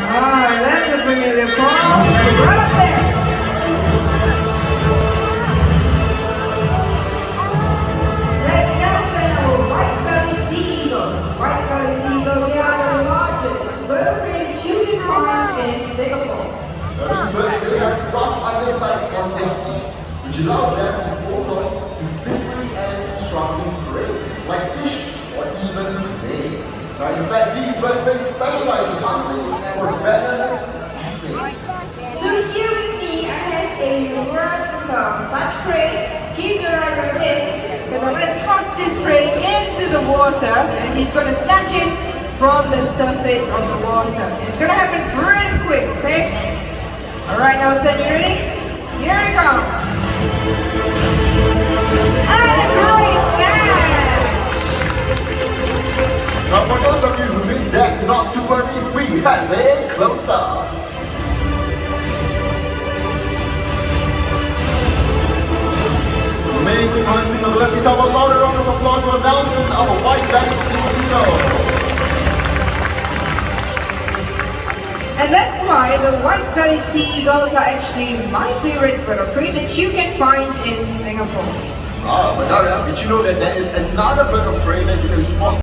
Ah, that's a familiar call. Right up there. Let's go for our white-bellied sea eagle. White-bellied sea eagles, they are the largest vertebrate shooting farm in Singapore. These birds, they have rough undersides on their feet, which allows them to hold on to slippery and struggling prey, like fish or even snakes. Now, in fact, these birds, they specialize in hunting for venomous sea snakes. So here with me, I have a run from such prey. Keep your eyes on him, because I'm going to toss this prey into the water, and he's going to snatch it from the surface of the water. It's going to happen pretty quick, okay? Alright, now you ready? Here it comes. And a great catch! Now, for those of you who missed that, not to worry, we have it close up. Amazing hunting abilities. Have a loud round of applause for Nelson, our white-bellied sea eagle. And that's why the white-bellied sea eagles are actually my favorite bird of prey that you can find in Singapore. Ah, but Daria, did you know that there is another bird of prey that you can spot